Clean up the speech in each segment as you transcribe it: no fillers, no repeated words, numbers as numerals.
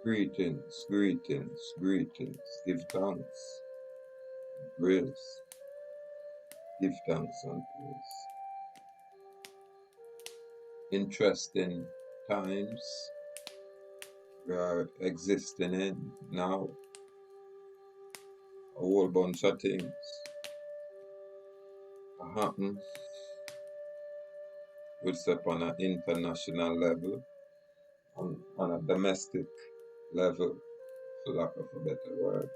Greetings, greetings, greetings. Give thanks, praise. Give thanks and praise. Interesting times we are existing in now. A whole bunch of things happen with step on an international level, on a domestic level, for lack of a better word.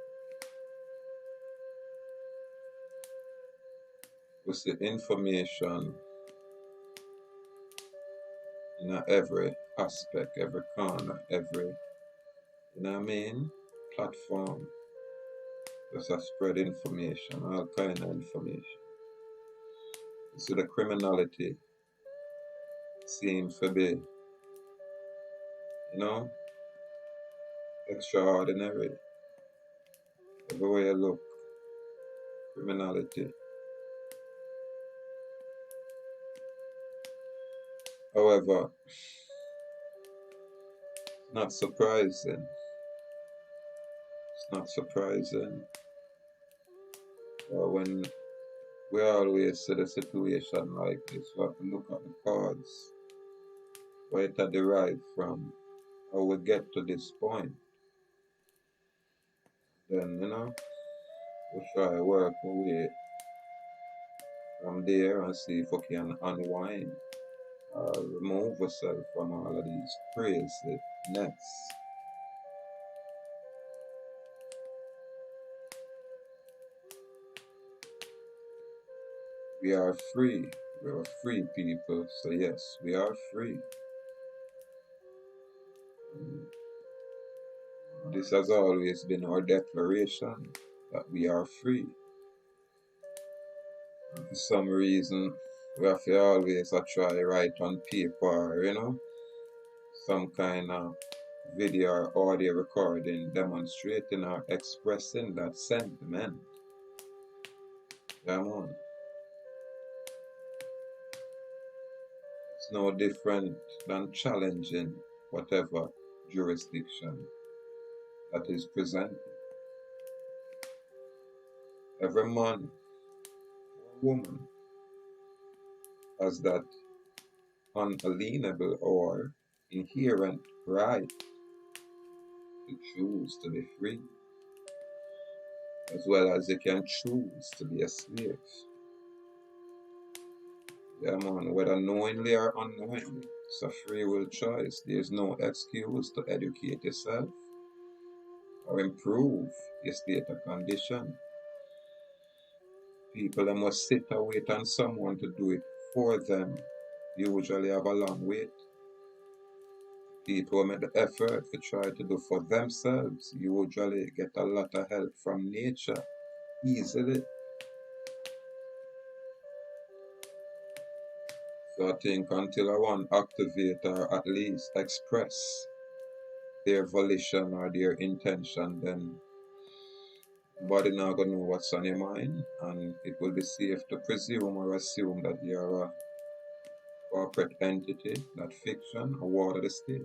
We see information in every aspect, every corner, every, platform. Just a spread information, all kind of information. You see the criminality seems to be, extraordinary. Everywhere you look, criminality. However, it's not surprising. It's not surprising. When we always see the situation like this, we have to look at the cause, where it are derived from, how we get to this point. Then, we try to work our way from there and see if we can unwind or remove ourselves from all of these crazy nets. We are free. We are free people. So yes, we are free. This has always been our declaration, that we are free. And for some reason, we have to always try write on paper, some kind of video or audio recording demonstrating or expressing that sentiment. Come on. It's no different than challenging whatever jurisdiction that is presented. Every man or woman has that unalienable or inherent right to choose to be free, as well as they can choose to be a slave. Yeah, man, whether knowingly or unknowingly, it's a free will choice. There's no excuse to educate yourself or improve your state of condition. People that must sit and wait on someone to do it for them usually have a long wait. People who make the effort to try to do for themselves usually get a lot of help from nature easily. So I think until I want activate or at least express their volition or their intention, then nobody not gonna know what's on your mind, and it will be safe to presume or assume that you're a corporate entity, not fiction, a ward of the state.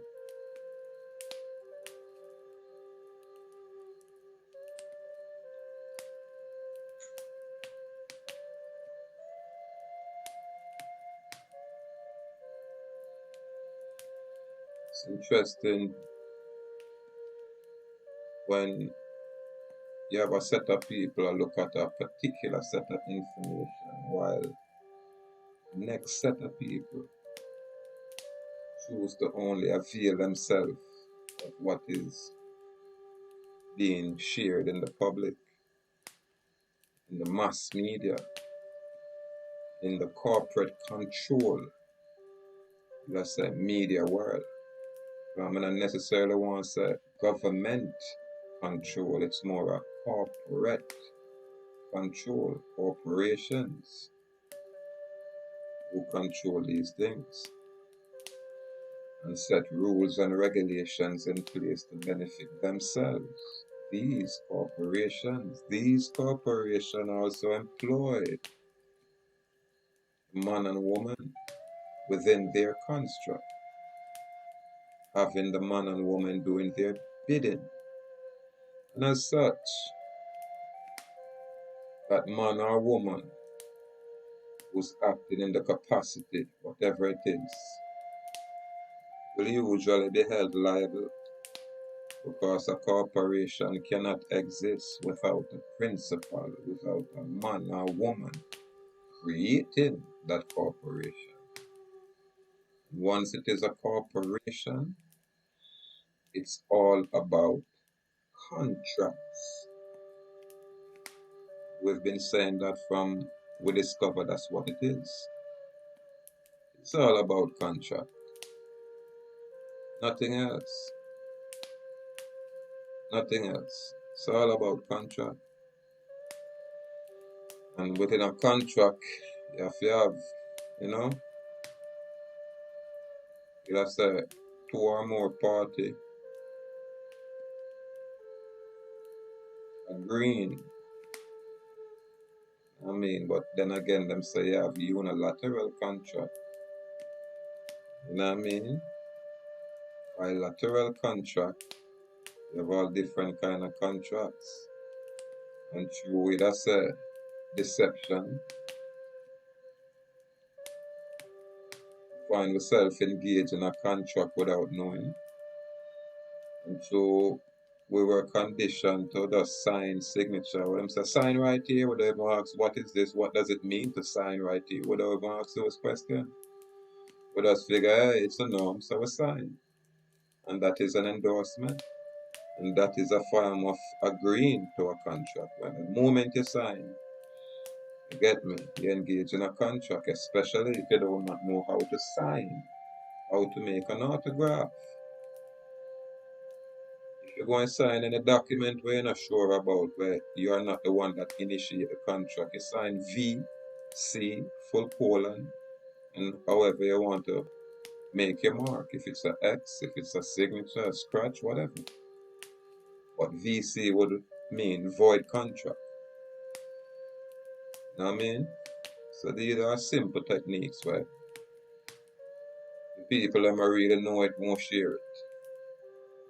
It's interesting when you have a set of people who look at a particular set of information, while the next set of people choose to only avail themselves of what is being shared in the public, in the mass media, in the corporate control, let's say, media world. I don't necessarily want to say government control, it's more a corporate control, corporations who control these things and set rules and regulations in place to benefit themselves. These corporations also employ man and woman within their construct, having the man and woman doing their bidding. And as such, that man or woman who's acting in the capacity, whatever it is, will usually be held liable because a corporation cannot exist without a principal, without a man or woman creating that corporation. Once it is a corporation, it's all about contracts. We've been saying that from we discovered that's what it is. It's all about contract. Nothing else. Nothing else. It's all about contract. And within a contract, you have, you know, you have to two or more party agreeing. But then again, them say you have unilateral contract. You know what I mean? Bilateral contract, you have all different kind of contracts. And through it, that's a deception. Find yourself engaged in a contract without knowing. And so we were conditioned to just sign signature. When them say sign right here, we don't even ask what is this, what does it mean to sign right here? We don't even ask those questions. We just figure, hey, it's a norm, so we sign. And that is an endorsement. And that is a form of agreeing to a contract. When the moment you sign, you get me, you engage in a contract, especially if you do not know how to sign, how to make an autograph. If you're going to sign any document where you're not sure about, where you are not the one that initiate the contract, you sign V, C, full colon, and however you want to make your mark. If it's an X, if it's a signature, a scratch, whatever. But VC would mean void contract. You know what I mean? So these are simple techniques where the people that really know it won't share it.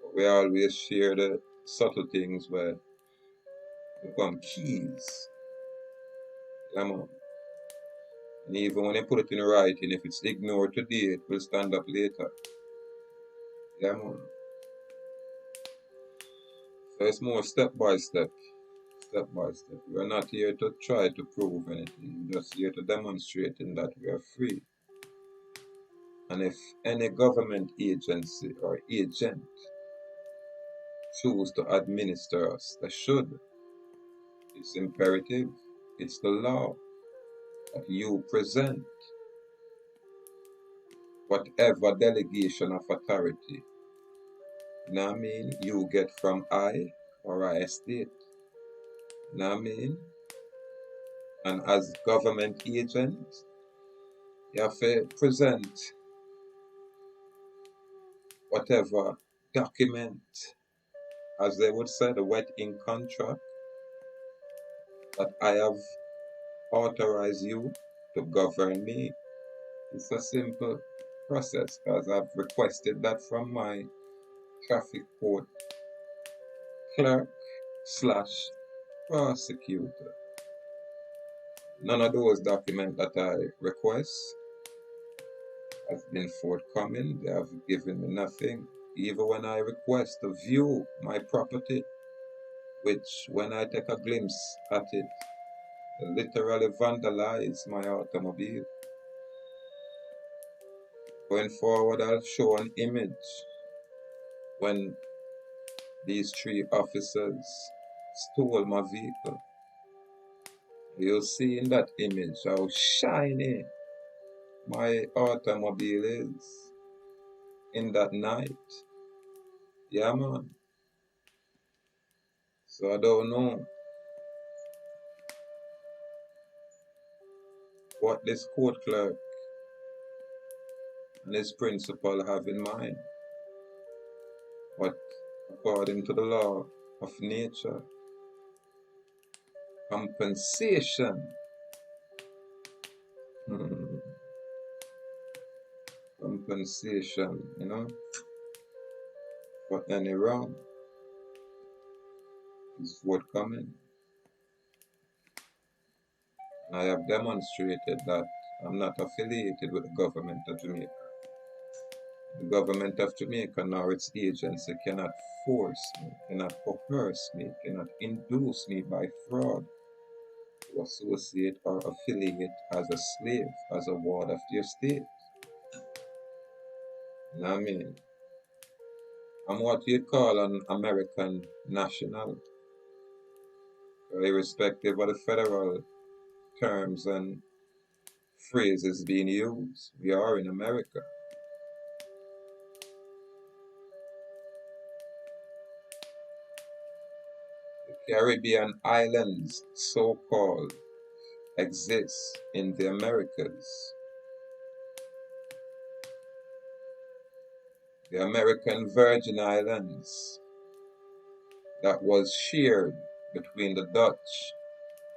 But we always share the subtle things where become keys. Yeah, man. And even when you put it in writing, if it's ignored today, it will stand up later. Yeah, man. So it's more step by step. Step by step. We are not here to try to prove anything. We're just here to demonstrate in that we are free. And if any government agency or agent choose to administer us, they should. It's imperative. It's the law that you present whatever delegation of authority, you know what I mean, you get from I or I estate. You know what I mean? And as government agent, you have to present whatever document, as they would say, the wet ink contract that I have authorized you to govern me. It's a simple process because I've requested that from my traffic court clerk slash prosecutor. None of those documents that I request have been forthcoming. They have given me nothing. Even when I request to view my property, which when I take a glimpse at it, they literally vandalize my automobile. Going forward, I'll show an image when these three officers stole my vehicle. You'll see in that image how shiny my automobile is in that night. Yeah, man. So I don't know what this court clerk and his principal have in mind. But according to the law of nature, compensation, compensation, for any wrong. is forthcoming. And I have demonstrated that I'm not affiliated with the government of Jamaica. The government of Jamaica nor its agency cannot force me, cannot coerce me, cannot induce me by fraud to associate or affiliate as a slave, as a ward of their state. You know what I mean? I'm what you'd call an American national, irrespective of the federal terms and phrases being used. We are in America. The Caribbean islands, so-called, exist in the Americas. The American Virgin Islands that was shared between the Dutch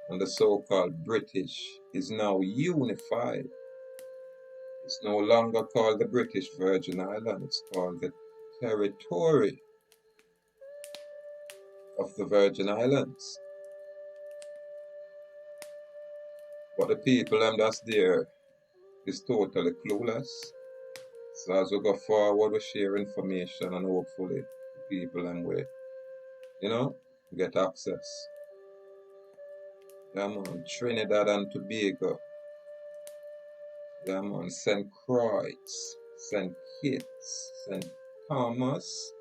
and the so-called British is now unified. It's no longer called the British Virgin Islands, it's called the territory of the Virgin Islands. But the people that's there is totally clueless. So as we go forward, we share information and hopefully the people will, get access. Yeah man, Trinidad and Tobago. Yeah man, St. Croix, St. Kitts, St. Thomas,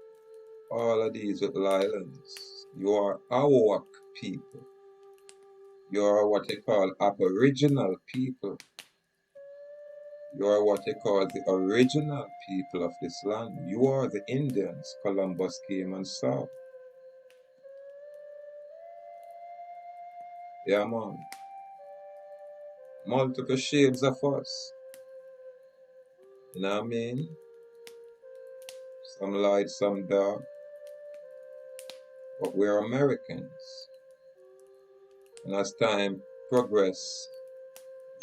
all of these little islands. You are Awak people. You are what they call Aboriginal people. You are what they call the original people of this land. You are the Indians Columbus came and saw. Yeah man. Multiple shades of us. You know what I mean? Some light, some dark. But we're Americans. And as time progresses,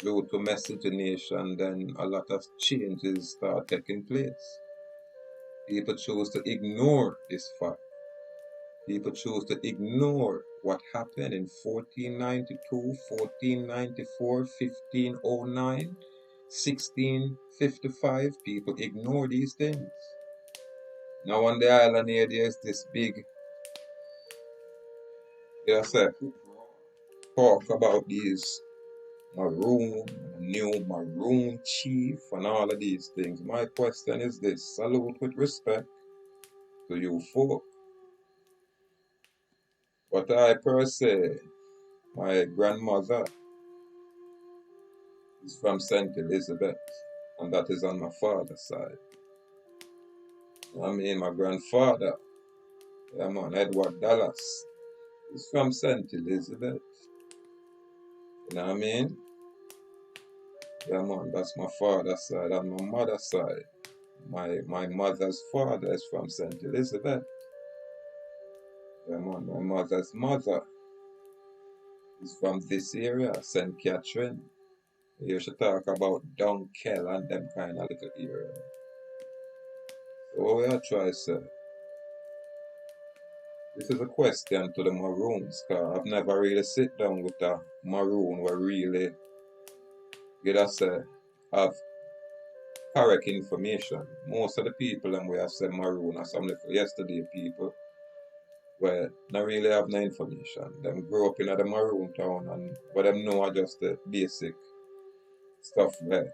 due to miscegenation, then a lot of changes start taking place. People choose to ignore this fact. People choose to ignore what happened in 1492, 1494, 1509, 1655. People ignore these things. Now on the island here, there's this big, talk about these Maroon, new Maroon chief, and all of these things. My question is this: salute with respect to you folk. But I per se, my grandmother is from St. Elizabeth, and that is on my father's side. I mean, my grandfather, yeah man, Edward Dallas, is from St. Elizabeth. You know what I mean? Yeah man, that's my father's side. On my mother's side, my mother's father is from St. Elizabeth. Yeah man, my mother's mother is from this area, St. Catherine. You should talk about Dunkel and them kind of little area. So what we are trying to say, this is a question to the Maroons, because I've never really sit down with a Maroon where really, have correct information. Most of the people and we have said Maroon are some little yesterday people where not really have no information. Them grow up in the Maroon town and what them know are just the basic stuff that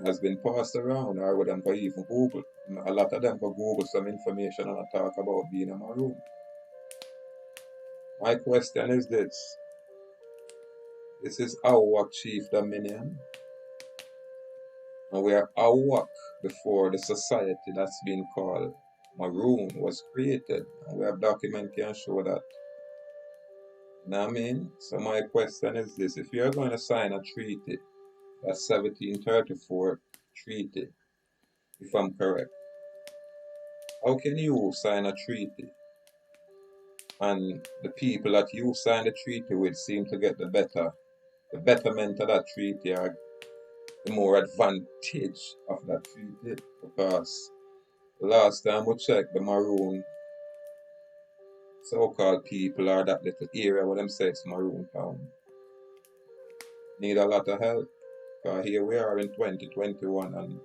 has been passed around, or what them can even Google. A lot of them can Google some information and talk about being a Maroon. My question is this. This is Awak Chief Dominion. And we are Awak before the society that's been called Maroon was created. And we have documents can show that. You know what I mean? So my question is this. If you're going to sign a treaty, that's 1734 treaty, if I'm correct, how can you sign a treaty and the people that you sign the treaty with seem to get the betterment of that treaty, or the more advantage of that treaty? Because the last time we checked, the Maroon so-called people or that little area where them say it's Maroon Town need a lot of help. Because here we are in 2021 and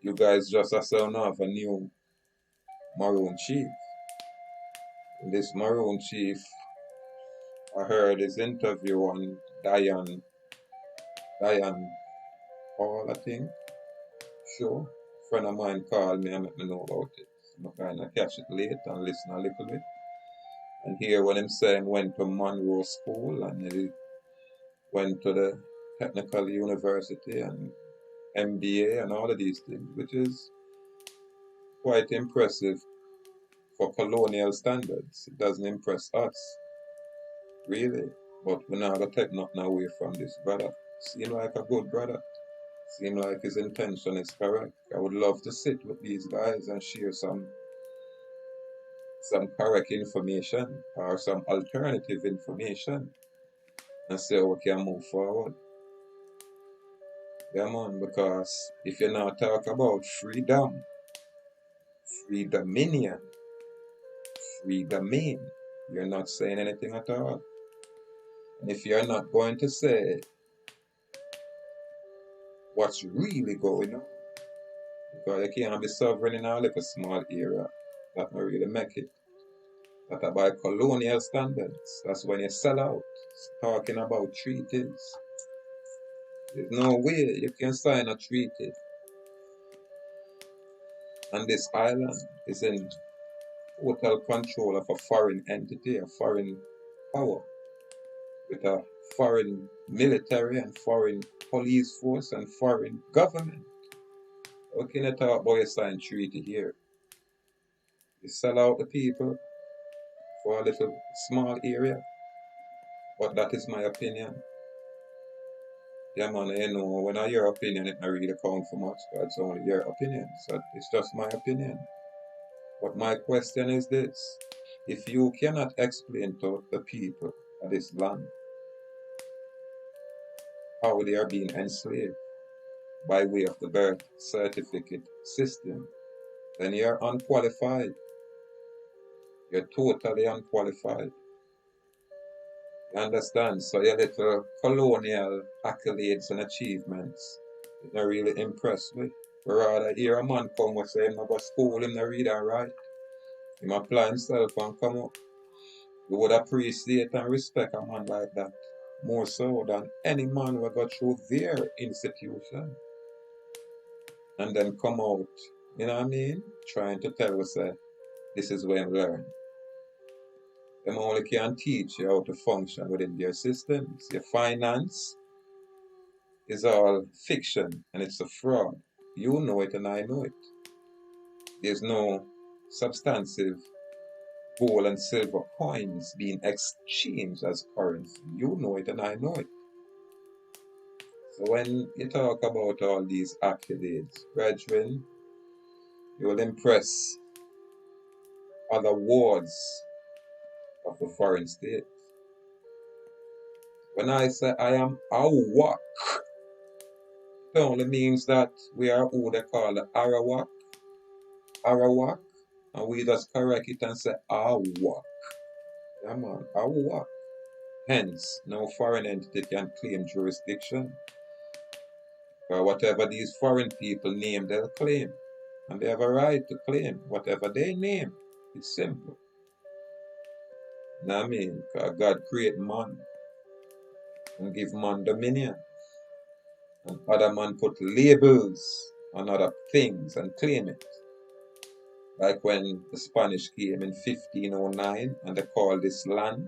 you guys just are sound off a new Maroon chief. This Maroon chief, I heard his interview on Diane Hall, I think. Sure. A friend of mine called me and let me know about it. So I kind of catch it late and listen a little bit. And here when him saying went to Monroe School and he went to the Technical University and MBA and all of these things, which is quite impressive for colonial standards. It doesn't impress us, really. But we're not going to take nothing away from this brother. Seem like a good brother. Seem like his intention is correct. I would love to sit with these guys and share some correct information or some alternative information and see how we can move forward. Yeah, man, because if you now talk about freedom, free dominion, free domain, you're not saying anything at all. And if you're not going to say what's really going on, because you can't be sovereign in a little small area, that don't really make it. That by colonial standards, that's when you sell out. It's talking about treaties. There's no way you can sign a treaty. And this island is in total control of a foreign entity, a foreign power, with a foreign military and foreign police force and foreign government. How can you talk about a signed treaty here? You sell out the people for a little small area. But that is my opinion. Yeah, man, you know, when I hear opinion, it not really count for much, but it's only your opinion. So it's just my opinion. But my question is this. If you cannot explain to the people of this land how they are being enslaved by way of the birth certificate system, then you're unqualified. You're totally unqualified. You understand? So your little colonial accolades and achievements, it not really impressed me. But rather hear a man come and say him not go school, him not read and write. Him apply himself and come up. You would appreciate and respect a man like that more so than any man who go through their institution and then come out, you know what I mean? Trying to tell us that this is where I learn. Them only can teach you how to function within their systems. Your finance is all fiction and it's a fraud. You know it and I know it. There's no substantive gold and silver coins being exchanged as currency. You know it and I know it. So when you talk about all these accolades, brethren, you will impress other wards of the foreign state. When I say I am Awak, it only means that we are who they call the Arawak, and we just correct it and say Awak. Yeah, man, Awak. Hence, no foreign entity can claim jurisdiction. Or whatever these foreign people name, they'll claim. And they have a right to claim whatever they name. It's simple. You know what I mean? Because God create man and give man dominion. And other man put labels on other things and claim it. Like when the Spanish came in 1509 and they called this land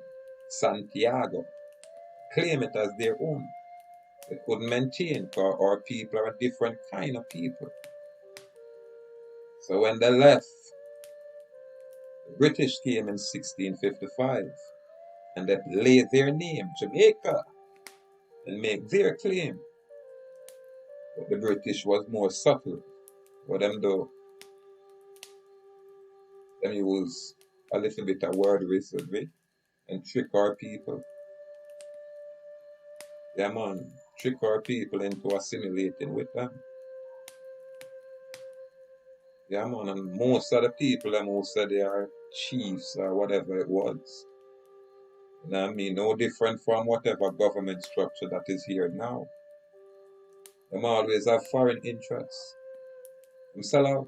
Santiago. Claim it as their own. They couldn't maintain because our people are a different kind of people. So when they left, the British came in 1655 and they laid their name, Jamaica, and make their claim. But the British was more subtle. What them do, them use a little bit of word wizardry and trick our people. Yeah, man, trick our people into assimilating with them. Yeah, man, and most of the people them who say they are chiefs or whatever it was, you know what I mean, no different from whatever government structure that is here now. Them always have foreign interests. Them sell out.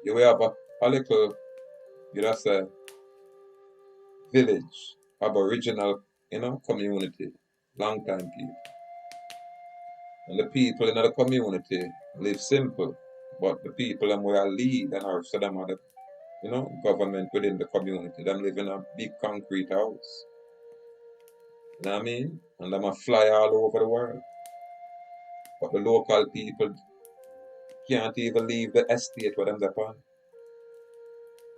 You will have a little, you know, say, village, aboriginal, community, long time people. And the people in the community live simple, but the people them where lead and are so them are the, government within the community. Them live in a big concrete house. You know what I mean? And them a fly all over the world. But the local people can't even leave the estate where them upon.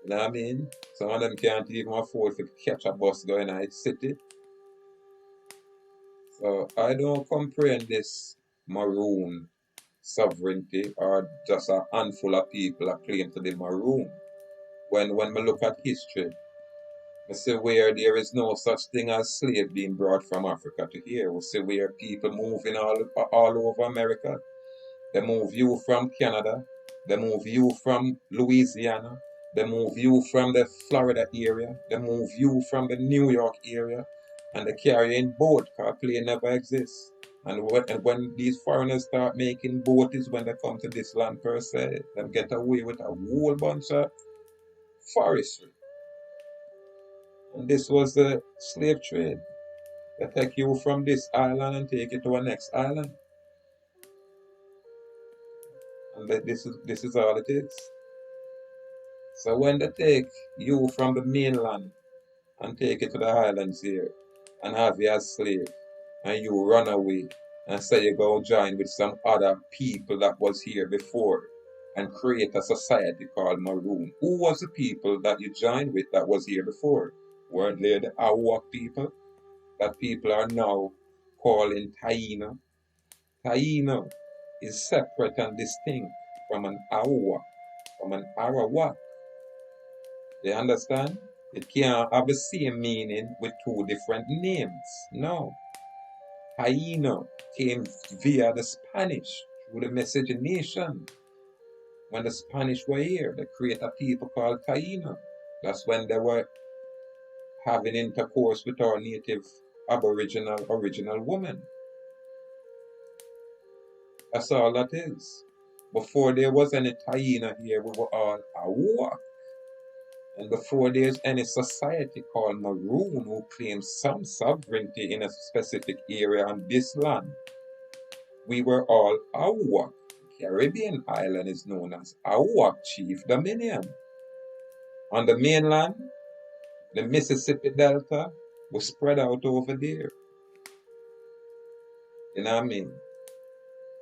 You know what I mean? Some of them can't even afford to catch a bus going to the city. So I don't comprehend this maroon sovereignty or just a handful of people are claim to the maroon. When we look at history, we see where there is no such thing as slave being brought from Africa to here. We see where people moving all over America. They move you from Canada. They move you from Louisiana. They move you from the Florida area. They move you from the New York area. And they carry in boat because plane never exists. And when these foreigners start making boat is when they come to this land per se. They get away with a whole bunch of forestry. And this was the slave trade. They take you from this island and take it to the next island. And this is all it is. So when they take you from the mainland and take it to the islands here and have you as slave and you run away and say you go join with some other people that was here before and create a society called Maroon. Who was the people that you joined with that was here before? Weren't they the Awak people? That people are now calling Taino. Taino is separate and distinct from an Awak, from an Arawak. You understand? It can't have the same meaning with two different names. No. Taino came via the Spanish through the miscegenation. When the Spanish were here, they created a people called Taino. That's when they were having intercourse with our native Aboriginal original woman. That's all that is. Before there was any Taino here, we were all Awak. And before there's any society called Maroon who claims some sovereignty in a specific area on this land, we were all Awak. Caribbean island is known as Awak Chief Dominion. On the mainland, the Mississippi Delta was spread out over there. You know what I mean?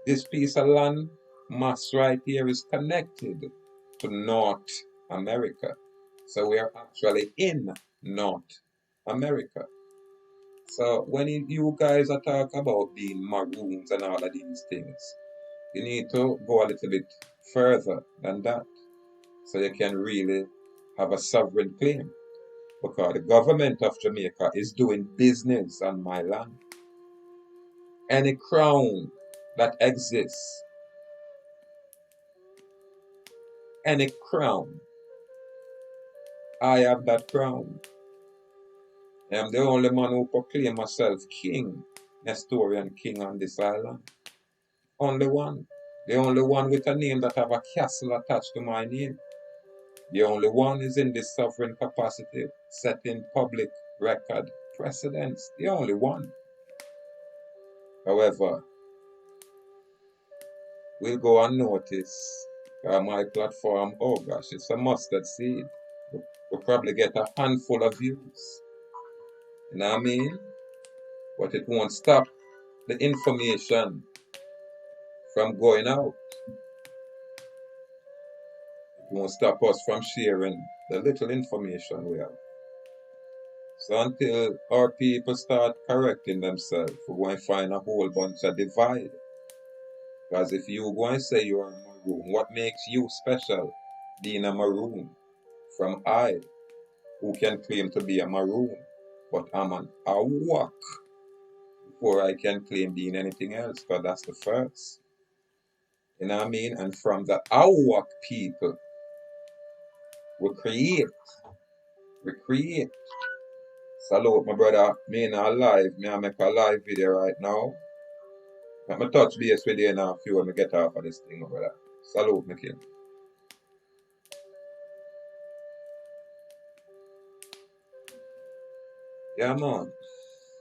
This piece of land mass right here is connected to North America. So we are actually in North America. So when you guys are talking about being maroons and all of these things, you need to go a little bit further than that. So you can really have a sovereign claim. Because the government of Jamaica is doing business on my land. Any crown that exists, any crown, I have that crown. I am the only man who proclaim myself king, Nestorian king on this island. Only one. The only one with a name that have a castle attached to my name. The only one is in this sovereign capacity, setting public record precedents. The only one. However, we'll go unnoticed. My platform, oh gosh, it's a mustard seed. We'll probably get a handful of views. You know what I mean? But it won't stop the information from going out. It won't stop us from sharing the little information we have. So until our people start correcting themselves, we're going to find a whole bunch of divide. Because if you go and say you're a maroon, what makes you special being a maroon from I, who can claim to be a maroon, but I'm an Awak before I can claim being anything else, because that's the first. You know what I mean? And from the Awak people, we create. Salute my brother, me in a live, me I make a live video right now. Let me touch base with you now, few when me get off of this thing, my brother. Salute me king. Yeah man.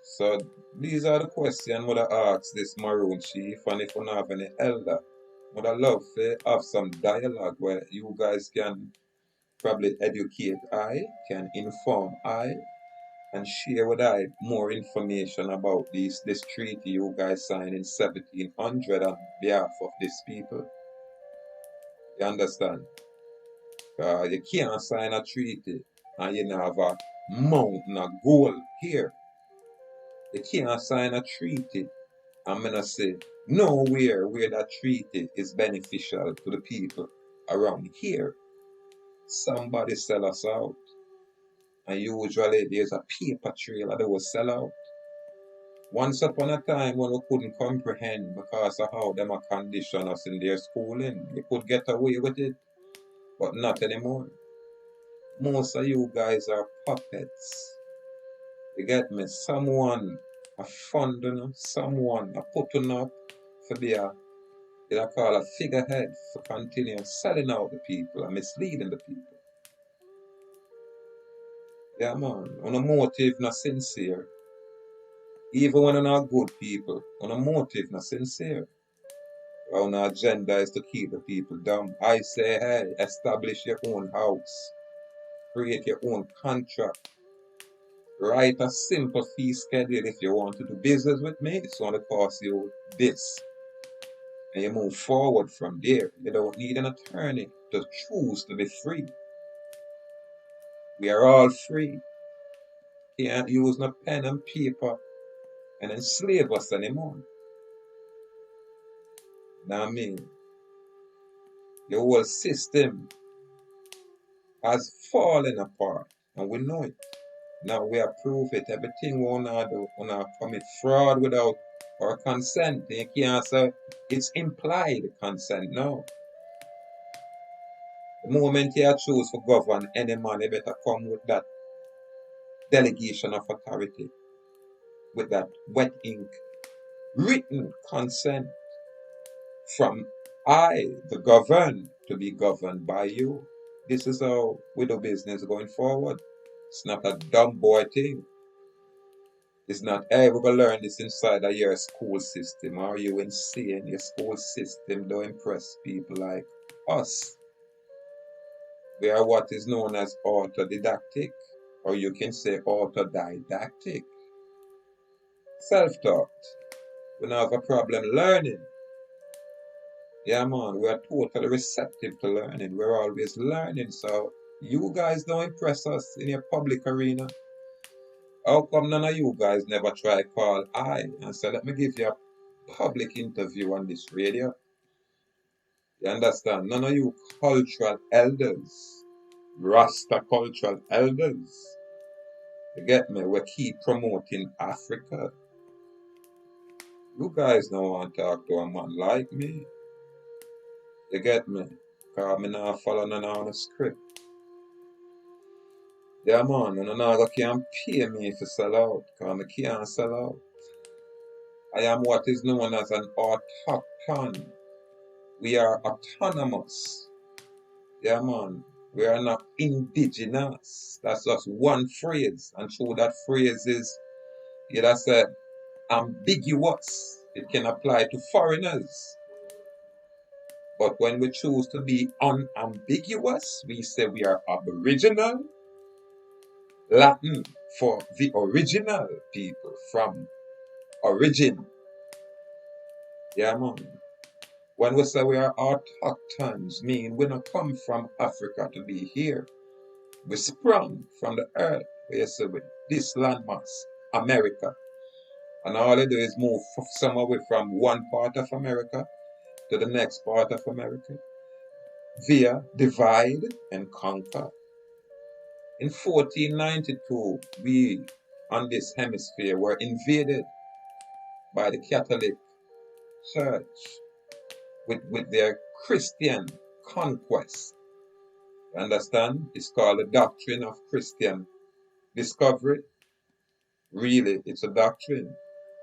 So these are the questions would I ask this Maroon chief, and if you don't have any elder, would I love to have some dialogue where you guys can probably educate I, can inform I, and share with I more information about this treaty you guys signed in 1700 on behalf of these people. You understand? You can't sign a treaty and you have a mountain of gold here. You can't sign a treaty. I'm gonna say nowhere where that treaty is beneficial to the people around here. Somebody sell us out. And usually there's a paper trail that they will sell out. Once upon a time when we couldn't comprehend because of how them are condition us in their schooling, you could get away with it, but not anymore. Most of you guys are puppets. You get me? Someone a funding, someone a putting up for be a I call a figurehead for continue selling out the people and misleading the people. Yeah man, on a motive not sincere. Even when you're not good people, on a motive not sincere. On our agenda is to keep the people down. I say, hey, establish your own house. Create your own contract. Write a simple fee schedule if you want to do business with me. It's going to cost you this. And you move forward from there. You don't need an attorney to choose to be free. We are all free. You can't use no pen and paper and enslave us anymore. Now I mean, the whole system has fallen apart and we know it. Now we approve it. Everything we wanna do, wanna commit fraud without our consent. You can't say it's implied consent. No. The moment you choose to govern any man, you better come with that delegation of authority, with that wet ink, written consent from I, the governed, to be governed by you. This is how we do business going forward. It's not a dumb boy thing. It's not, hey, we're going to learn this inside of your school system. Are you insane? Your school system don't impress people like us. We are what is known as autodidactic, or you can say autodidactic. Self-taught. We don't have a problem learning. Yeah, man, we are totally receptive to learning. We're always learning. So you guys don't impress us in your public arena. How come none of you guys never try call I and say, let me give you a public interview on this radio? You understand? None of you cultural elders, Rasta cultural elders, you get me? We keep promoting Africa. You guys don't want to talk to a man like me. You get me? Because I not follow none of the script. Yeah, man, and another can't pay me to sell out, because I can't sell out. I am what is known as an autochthon. We are autonomous. Yeah, man. We are not indigenous. That's just one phrase. And through that phrase is, that's ambiguous. It can apply to foreigners. But when we choose to be unambiguous, we say we are aboriginal. Latin for the original people, from origin. Yeah, man. When we say we are autochthones, mean we don't come from Africa to be here. We sprung from the earth, we say with this landmass, America. And all they do is move some away from one part of America to the next part of America via divide and conquer. In 1492, we on this hemisphere were invaded by the Catholic Church. with their Christian conquest. Understand? It's called the doctrine of Christian discovery. Really, it's a doctrine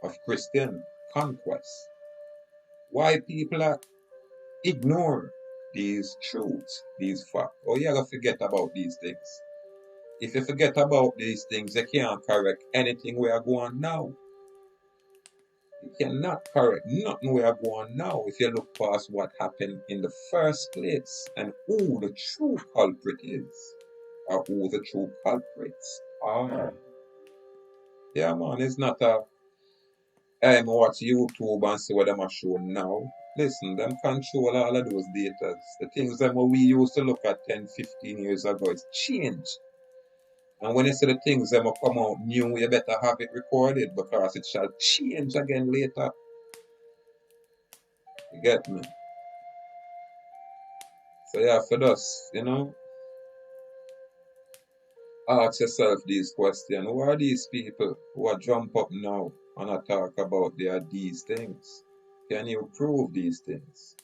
of Christian conquest. Why people are ignore these truths, these facts. Oh, you gotta forget about these things. If you forget about these things, you can't correct anything we are going now. You cannot correct nothing we are going now if you look past what happened in the first place and who the true culprit is, or who the true culprits are. Yeah, man, it's not a I'm watch YouTube and see what them are showing now. Listen, them control all of those data. The things that we used to look at 10, 15 years ago, it's changed. And when you see the things that will come out new, you better have it recorded because it shall change again later. You get me? So yeah, for us, ask yourself these questions. Who are these people who are jump up now and talk about these things? Can you prove these things?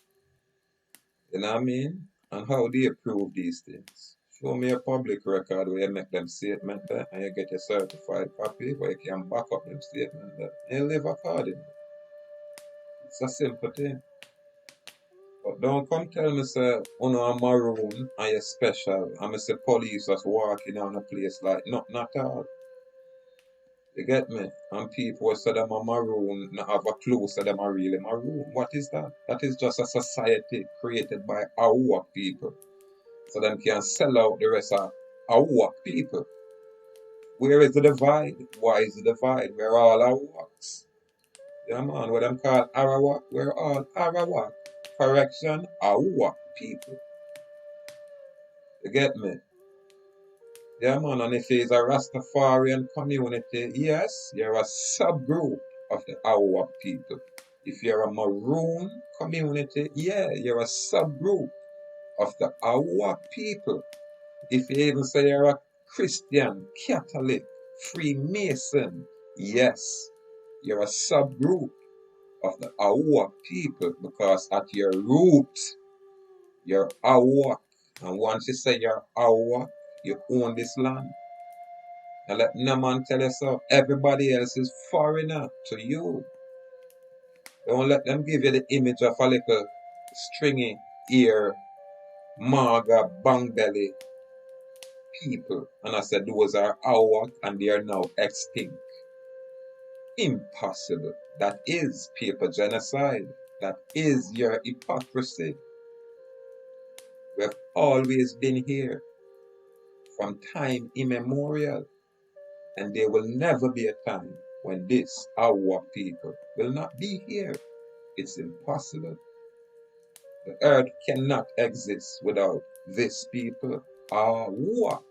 You know what I mean? And how do you prove these things? Show me a public record where you make them statement there and you get a certified copy where you can back up them statement there. And you live accordingly. It's a simple thing. But don't come tell me say I'm maroon and you're special and me say police just walking on a place like nothing at all. You get me? And people say them are maroon not have a clue say them are really maroon. What is that? That is just a society created by our people. So them can sell out the rest of our people. Where is the divide? Why is the divide? We're all Arawaks. Yeah man, what them call Arawak? We're all Arawak. Correction, Awak people. You get me? Yeah man, and if it's a Rastafarian community, yes, you're a subgroup of the Awak people. If you're a Maroon community, yeah, you're a subgroup of the Awak people. If you even say you're a Christian, Catholic, Freemason, yes, you're a subgroup of the Awak people because at your root, you're Awak. And once you say you're Awak, you own this land. And let no man tell you so. Everybody else is foreigner to you. Don't let them give you the image of a little stringy ear, maga, bang belly people. And I said those are Awak and they are now extinct. Impossible. That is paper genocide. That is your hypocrisy. We have always been here from time immemorial. And there will never be a time when this, our people, will not be here. It's impossible. The earth cannot exist without this people. Our work.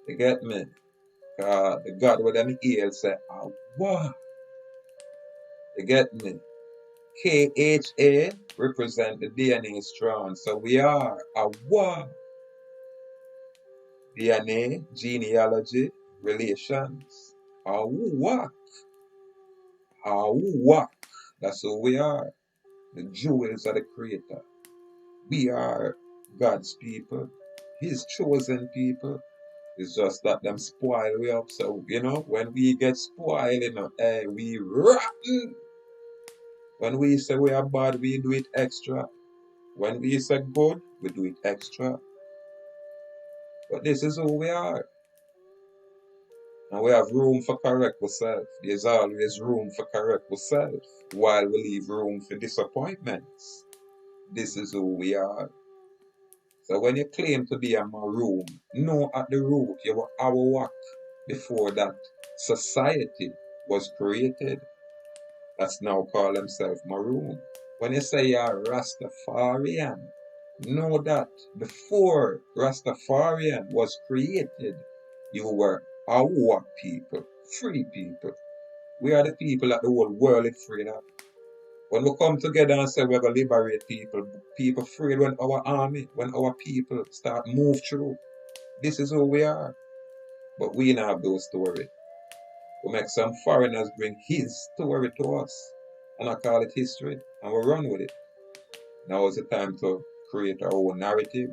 You get me? The God with them ears say, our work. You get me? KHA represent the DNA strand. So we are a war. DNA, genealogy, relations. A war. A war. That's who we are. The jewels of the Creator. We are God's people. His chosen people. It's just that them spoil we up. So, when we get spoiled, hey, we rotten. When we say we are bad, we do it extra. When we say good, we do it extra. But this is who we are. And we have room for correct ourselves. There's always room for correct ourselves while we leave room for disappointments. This is who we are. So when you claim to be a maroon, know at the root you were our work before that society was created. That's now call themselves maroon. When you say you're Rastafarian, know that before Rastafarian was created, you were our people, free people. We are the people that the whole world is afraid of. When we come together and say we're going to liberate people, people afraid when our army, when our people start move through. This is who we are. But we don't have those stories. We make some foreigners bring his story to us. And I call it history. And we run with it. Now is the time to create our own narrative.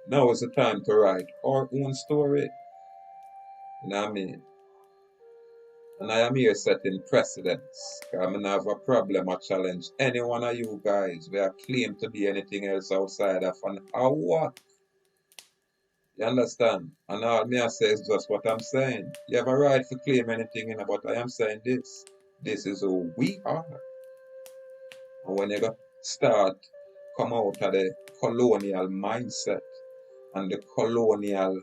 Now is the time to write our own story. You know what I mean? And I am here setting precedents. I don't have a problem or challenge any one of you guys where claim to be anything else outside of an hour. You understand? And all me I say is just what I'm saying. You have a right to claim anything, but I am saying this. This is who we are. And when you start come out of the colonial mindset and the colonial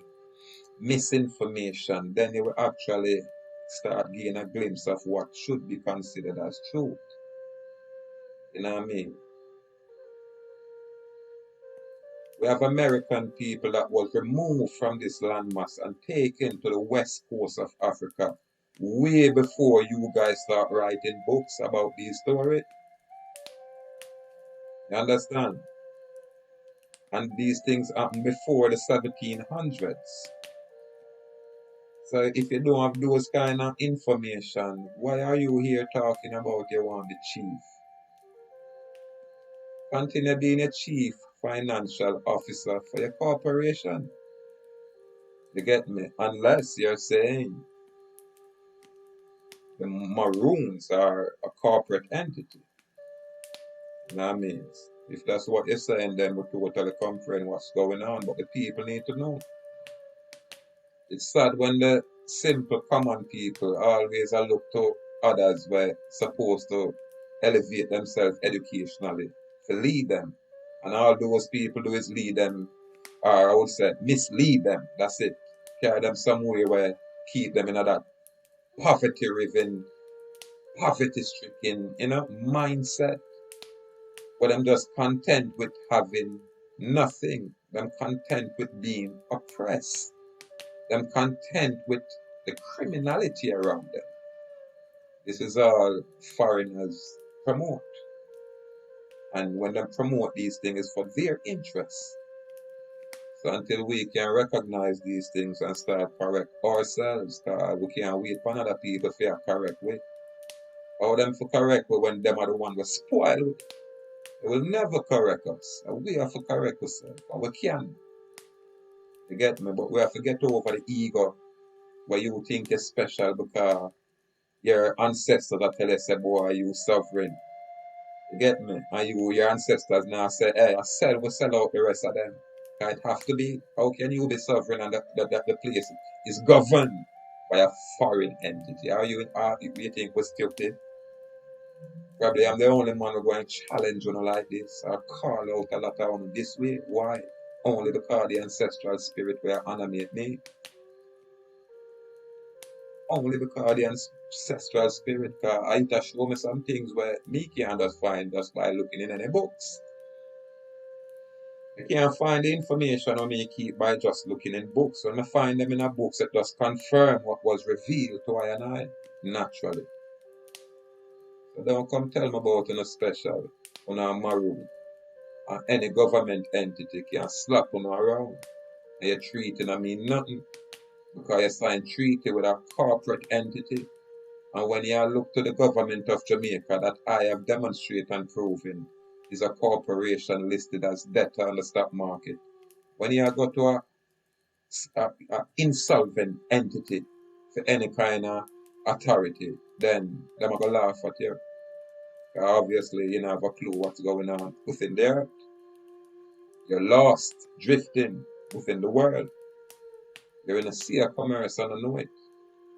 misinformation, then you will actually start getting a glimpse of what should be considered as truth. You know what I mean? We have American people that was removed from this landmass and taken to the west coast of Africa way before you guys start writing books about these stories. You understand? And these things happened before the 1700s. So if you don't have those kind of information, why are you here talking about you want to be chief? Continue being a chief financial officer for your corporation. You get me? Unless you're saying the Maroons are a corporate entity. You know what I mean? If that's what you're saying, then we totally comprehend what's going on. But the people need to know. It's sad when the simple common people always look to others were supposed to elevate themselves educationally to lead them. And all those people do is lead them, or I would say mislead them. That's it. Carry them somewhere where keep them in that poverty-riven, poverty-stricken, mindset. Where them just content with having nothing. Them content with being oppressed. Them content with the criminality around them. This is all foreigners promote. And when they promote these things, it's for their interests. So until we can recognize these things and start correct ourselves, we can't wait for other people to correct way. How them for correct way when them are the one who spoil it? They will never correct us. And we have to correct ourselves. And we can. You get me? But we have to get over the ego where you think you're special because your ancestors that tell you, say, boy, you sovereign. You get me? And your ancestors now say, hey, we sell out the rest of them. It have to be. How can you be sovereign and the place is governed by a foreign entity? You think we're stupid? Probably I'm the only man who going to challenge you like this or call out a lot of this way. Why? Only because the ancestral spirit will animate me. Only because the ancestral spirit I to show me some things where me can't just find just by looking in any books. You can't find the information on me keep by just looking in books. When I find them in a books, it just confirm what was revealed to I and I naturally. So don't come tell me about a special on a maroon. Or any government entity can slap on around. And you're treating I mean nothing. Because you sign treaty with a corporate entity. And when you look to the government of Jamaica that I have demonstrated and proven is a corporation listed as debtor on the stock market. When you go to a insolvent entity for any kind of authority, then them are going to laugh at you. Obviously, you don't have a clue what's going on within there. You're lost, drifting within the world. You're in a sea of commerce and I know it.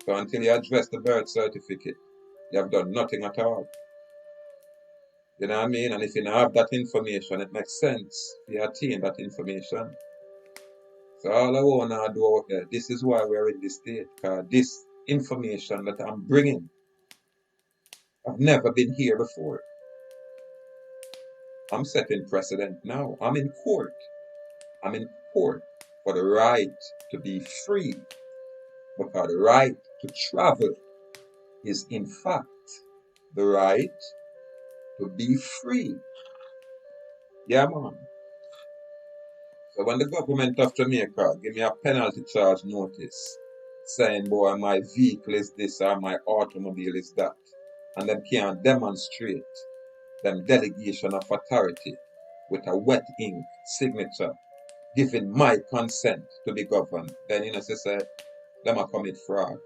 So until you address the birth certificate, you have done nothing at all. You know what I mean? And if you don't have that information, it makes sense to attain that information. So all I want to do out there, this is why we're in this state. Because this information that I'm bringing, I've never been here before. I'm setting precedent now. I'm in court. I'm in court for the right to be free. Because the right to travel is in fact the right to be free. Yeah, man. So when the government of Jamaica give me a penalty charge notice saying, boy, my vehicle is this or my automobile is that, and them can't demonstrate them delegation of authority with a wet ink signature, giving my consent to be governed, then you know, say, them a commit fraud.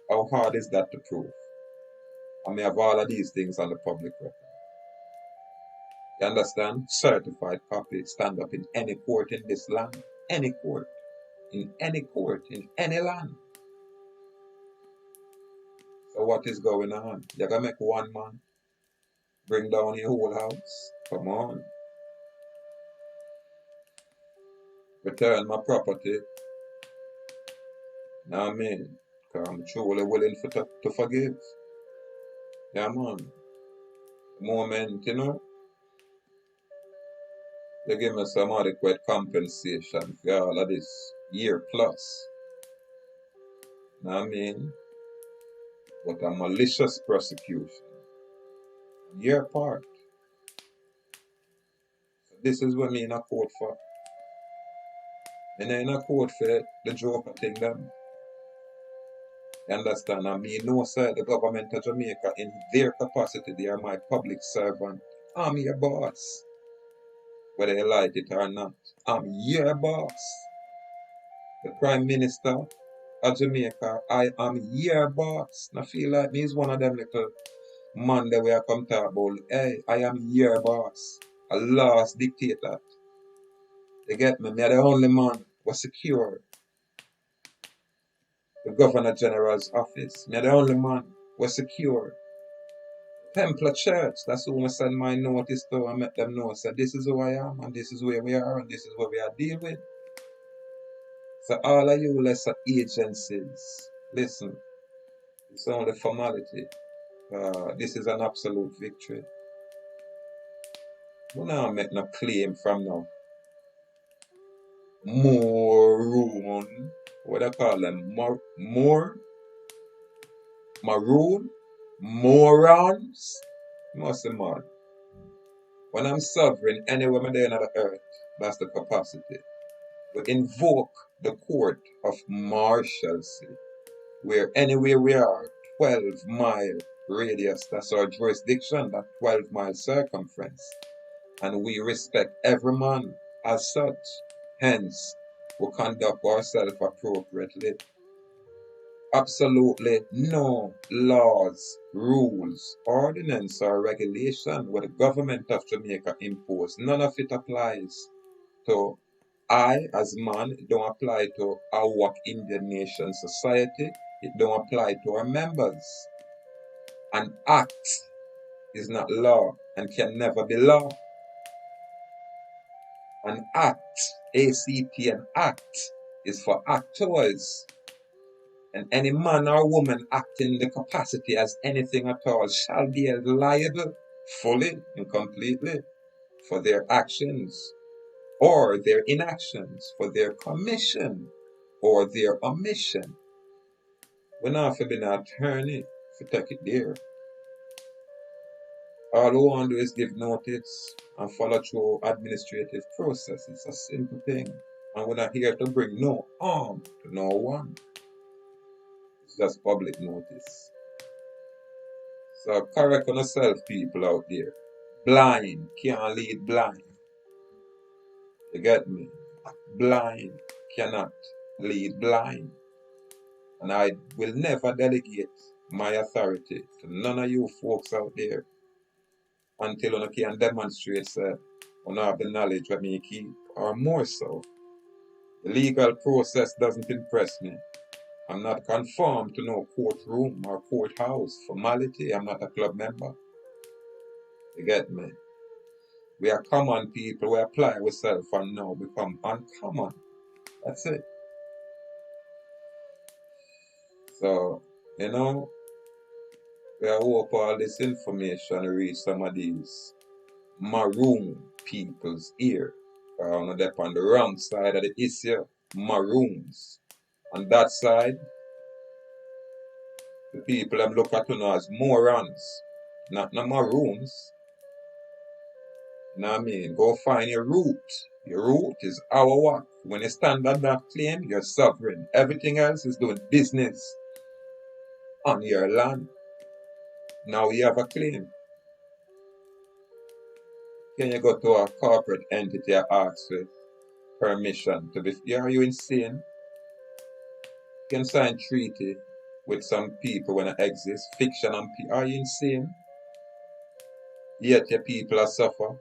How hard is that to prove? I may have all of these things on the public record. You understand? Certified copy, stand up in any court in this land. Any court. In any court, in any land. So what is going on? You're going to make one man bring down your whole house? Come on. Return my property. Now I mean, because I'm truly willing to forgive. Yeah, man. The moment, you know, they give me some adequate compensation for all of this year plus. Now I mean, but a malicious prosecution. Your part. So this is what me in a court for. And in a court for the joker thing them. You understand? And me know, sir, the government of Jamaica, in their capacity, they are my public servant. I'm your boss. Whether you like it or not. I'm your boss. The Prime Minister of Jamaica, I am your boss. I feel like me is one of them little man that we are come talk about. Hey, I am your boss. A last dictator. You get me? Me are the only man who secure the Governor General's office. Me are the only man who secure Templar Church. That's who I send my notice to and make them know. So this is who I am and this is where we are and this is what we are dealing with. So all of you lesser agencies, listen, it's only formality. This is an absolute victory. We now make no claim from now. MAROON, what do I call them? MAROON? Morons? Must be mad. When I'm sovereign, anywhere I'm there on the earth, that's the capacity. We invoke the court of marshalsea, where anywhere we are, 12-mile radius, that's our jurisdiction, that 12-mile circumference. And we respect every man as such. Hence, we conduct ourselves appropriately. Absolutely no laws, rules, ordinance, or regulation where the government of Jamaica impose. None of it applies to I as man. It don't apply to our Indian nation society. It don't apply to our members. An act is not law and can never be law. An act, ACT, an act, is for actors. And any man or woman acting in the capacity as anything at all shall be held liable fully and completely for their actions or their inactions, for their commission or their omission. We're not for being an attorney to take it there. All we want to do is give notice and follow through administrative process. It's a simple thing. And we're not here to bring no harm to no one. It's just public notice. So correct on yourself, people out there. Blind can't lead blind. You get me? Blind cannot lead blind. And I will never delegate my authority to none of you folks out there until you can demonstrate that you have the knowledge that me keep, or more so. The legal process doesn't impress me. I'm not conformed to no courtroom or courthouse formality. I'm not a club member. You get me? We are common people. We apply ourselves and now become uncommon. That's it. So, you know, we hope all this information reach some of these maroon people's ear. They're on the wrong side of the issue. Maroons. On that side, the people them look at you as morons, not no maroons. You know what I mean? Go find your root. Your root is our what? When you stand on that claim, you're sovereign. Everything else is doing business on your land. Now you have a claim. Can you go to a corporate entity and ask for permission to be? Are you insane? You can sign treaty with some people when it exists. Fiction and people. Are you insane? Yet your people are suffer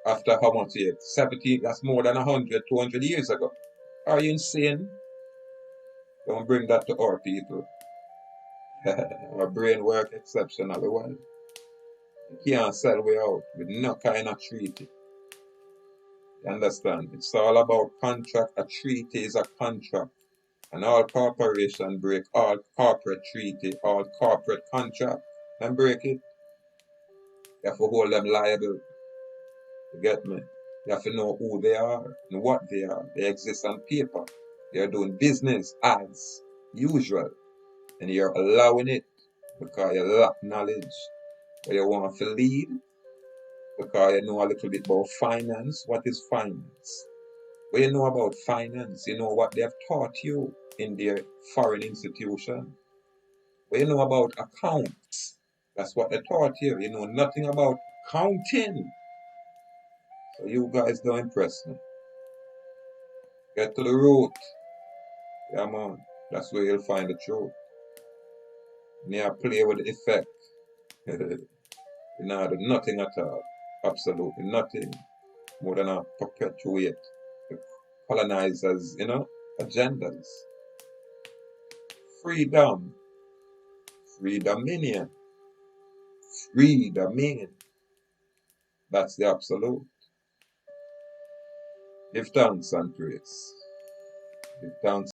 after how much years? 70, that's more than 100, 200 years ago. Are you insane? Don't bring that to our people. Our brain work exceptionally well. You can't sell way out with no kind of treaty. You understand? It's all about contract. A treaty is a contract. And all corporations break all corporate treaty, all corporate contract. And break it. You have to hold them liable. You get me? You have to know who they are and what they are. They exist on paper. They're doing business as usual. And you're allowing it because you lack knowledge. Or you want to lead because you know a little bit about finance. What is finance? What you know about finance? You know what they have taught you in their foreign institution. What you know about accounts? That's what they taught you. You know nothing about counting. So you guys don't impress me. Get to the root. Yeah, man. That's where you'll find the truth. And you play with the effect. You know, do nothing at all. Absolutely nothing. More than a perpetuate the colonizers, agendas. Freedom. Free dominion. Free dominion. That's the absolute. Give thanks and praise. Give thanks.